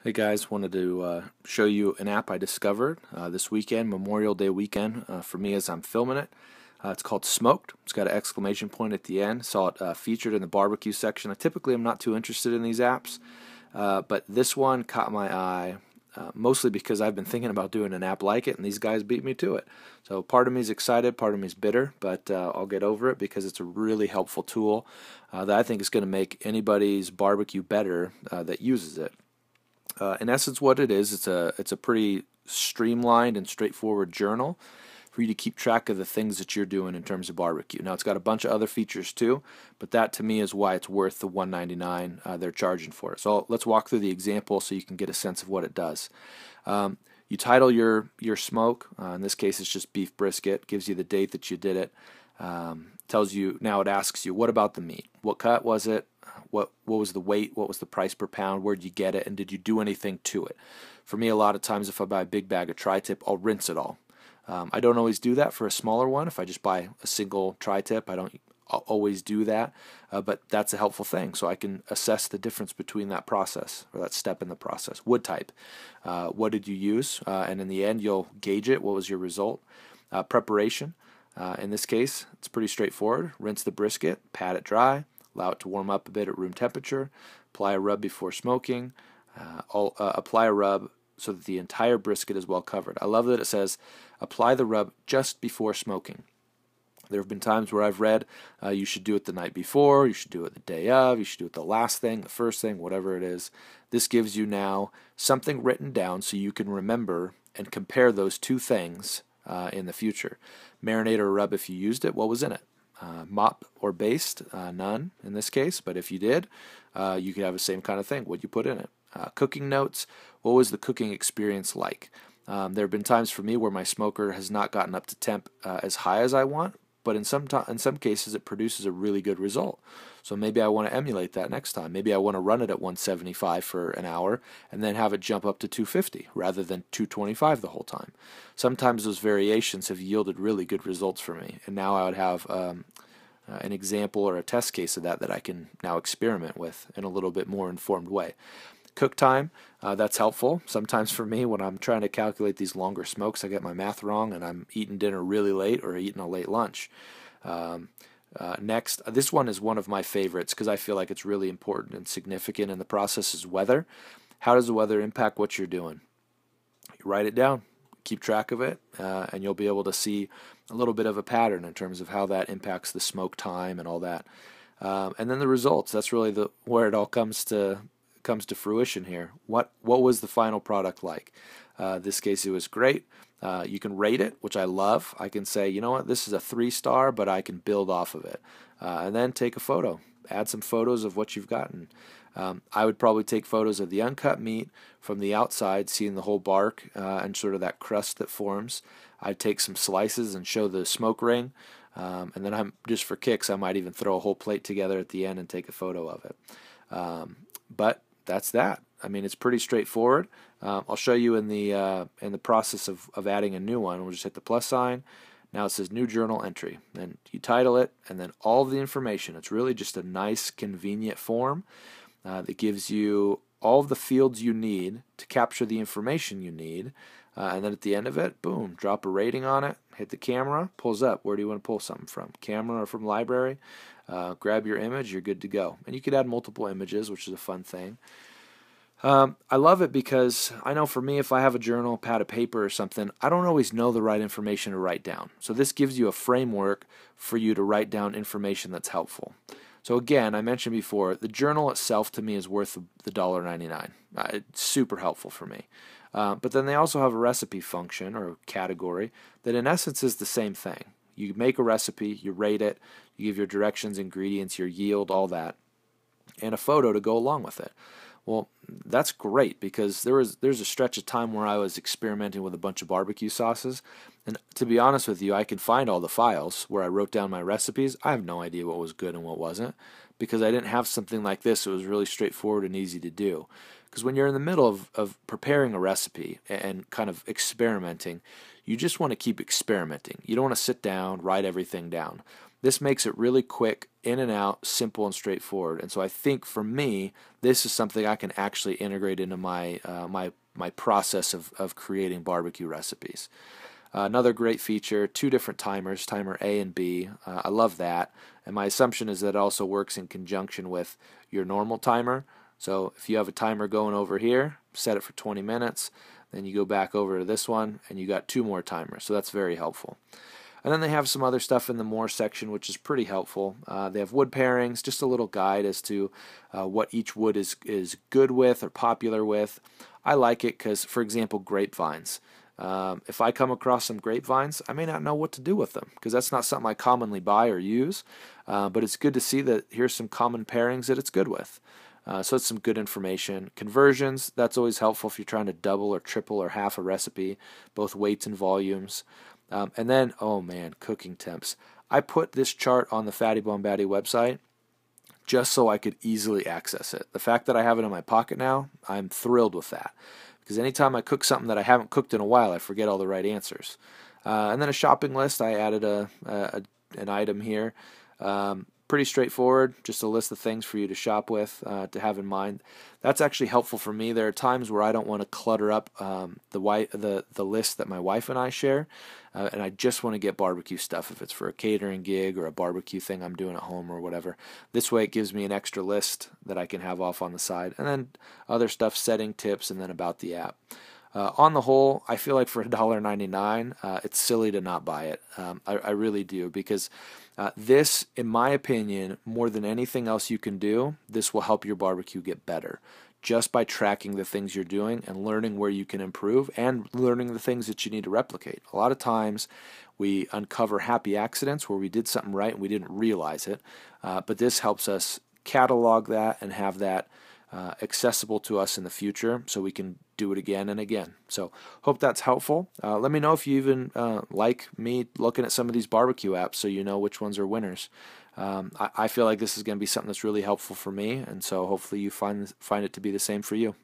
Hey guys, wanted to show you an app I discovered this weekend, Memorial Day weekend, for me as I'm filming it. It's called Smoked. It's got an exclamation point at the end. Saw it featured in the barbecue section. I typically am not too interested in these apps, but this one caught my eye, mostly because I've been thinking about doing an app like it, and these guys beat me to it. So part of me is excited, part of me is bitter, but I'll get over it because it's a really helpful tool that I think is going to make anybody's barbecue better that uses it. In essence, what it is, it's a pretty streamlined and straightforward journal for you to keep track of the things that you're doing in terms of barbecue. Now, it's got a bunch of other features too, but that to me is why it's worth the $1.99 they're charging for it. So let's walk through the example so you can get a sense of what it does. You title your smoke. In this case, it's just beef brisket. Gives you the date that you did it. Tells you, now it asks you, what about the meat? What cut was it? What was the weight? What was the price per pound? Where did you get it? And did you do anything to it? For me, a lot of times if I buy a big bag of tri-tip, I'll rinse it all. I don't always do that for a smaller one. If I just buy a single tri-tip, I'll always do that. But that's a helpful thing, so I can assess the difference between that process, or that step in the process. Wood type. What did you use? And in the end, you'll gauge it. What was your result? Preparation. In this case, it's pretty straightforward. Rinse the brisket, pat it dry, allow it to warm up a bit at room temperature, apply a rub before smoking, apply a rub so that the entire brisket is well covered. I love that it says apply the rub just before smoking. There have been times where I've read you should do it the night before, you should do it the day of, you should do it the last thing, the first thing, whatever it is. This gives you now something written down so you can remember and compare those two things in the future. Marinade or rub if you used it, what was in it? Mop or baste, none in this case, but if you did, you could have the same kind of thing. What you put in it? Cooking notes, what was the cooking experience like? There have been times for me where my smoker has not gotten up to temp as high as I want, but in some cases it produces a really good result. So maybe I want to emulate that next time. Maybe I want to run it at 175 for an hour and then have it jump up to 250 rather than 225 the whole time. Sometimes those variations have yielded really good results for me, and now I would have an example or a test case of that I can now experiment with in a little bit more informed way. Cook time, that's helpful. Sometimes for me when I'm trying to calculate these longer smokes, I get my math wrong and I'm eating dinner really late or eating a late lunch. Next, this one is one of my favorites because I feel like it's really important and significant in the process is weather. How does the weather impact what you're doing? You write it down, keep track of it, and you'll be able to see a little bit of a pattern in terms of how that impacts the smoke time and all that. And then the results, that's really where it all comes to fruition here. What was the final product like? This case it was great. You can rate it, which I love. I can say, you know what, this is a 3-star, but I can build off of it. And then take a photo. Add some photos of what you've gotten. I would probably take photos of the uncut meat from the outside, seeing the whole bark and sort of that crust that forms. I'd take some slices and show the smoke ring. And then just for kicks, I might even throw a whole plate together at the end and take a photo of it. But that's that. I mean, it's pretty straightforward. I'll show you in the process of adding a new one. We'll just hit the plus sign. Now it says new journal entry. Then you title it, and then all of the information. It's really just a nice, convenient form that gives you all of the fields you need to capture the information you need. And then at the end of it, boom, drop a rating on it, hit the camera, pulls up. Where do you want to pull something from? Camera or from library? Grab your image, you're good to go. And you could add multiple images, which is a fun thing. I love it because I know for me, if I have a journal, pad of paper or something, I don't always know the right information to write down. So this gives you a framework for you to write down information that's helpful. So again, I mentioned before, the journal itself to me is worth the $1.99. It's super helpful for me. But then they also have a recipe function or category that in essence is the same thing. You make a recipe, you rate it, you give your directions, ingredients, your yield, all that, and a photo to go along with it. Well, that's great because there's a stretch of time where I was experimenting with a bunch of barbecue sauces, and to be honest with you, I could find all the files where I wrote down my recipes. I have no idea what was good and what wasn't because I didn't have something like this. It was really straightforward and easy to do. Because when you're in the middle of preparing a recipe and kind of experimenting, you just want to keep experimenting. You don't want to sit down, write everything down. This makes it really quick, in and out, simple and straightforward. And so I think for me, this is something I can actually integrate into my my process of creating barbecue recipes. Another great feature, 2 different timers, timer A and B. I love that. And my assumption is that it also works in conjunction with your normal timer. So if you have a timer going over here, set it for 20 minutes, then you go back over to this one and you got 2 more timers. So that's very helpful. And then they have some other stuff in the more section, which is pretty helpful. They have wood pairings, just a little guide as to what each wood is good with or popular with. I like it because, for example, grapevines. If I come across some grapevines, I may not know what to do with them because that's not something I commonly buy or use. But it's good to see that here's some common pairings that it's good with. So it's some good information. Conversions, that's always helpful if you're trying to double or triple or half a recipe, both weights and volumes. And then, oh man, cooking temps. I put this chart on the Fattybombatty website just so I could easily access it. The fact that I have it in my pocket now, I'm thrilled with that. Because anytime I cook something that I haven't cooked in a while, I forget all the right answers. And then a shopping list, I added an item here. Pretty straightforward, just a list of things for you to shop with, to have in mind. That's actually helpful for me. There are times where I don't want to clutter up the list that my wife and I share, and I just want to get barbecue stuff if it's for a catering gig or a barbecue thing I'm doing at home or whatever. This way it gives me an extra list that I can have off on the side, and then other stuff, setting tips, and then about the app. On the whole, I feel like for $1.99, it's silly to not buy it. I really do, because this, in my opinion, more than anything else you can do, this will help your barbecue get better. Just by tracking the things you're doing and learning where you can improve and learning the things that you need to replicate. A lot of times we uncover happy accidents where we did something right and we didn't realize it, but this helps us catalog that and have that accessible to us in the future so we can do it again and again. So hope that's helpful. Let me know if you even like me looking at some of these barbecue apps so you know which ones are winners. I feel like this is going to be something that's really helpful for me, and so hopefully you find it to be the same for you.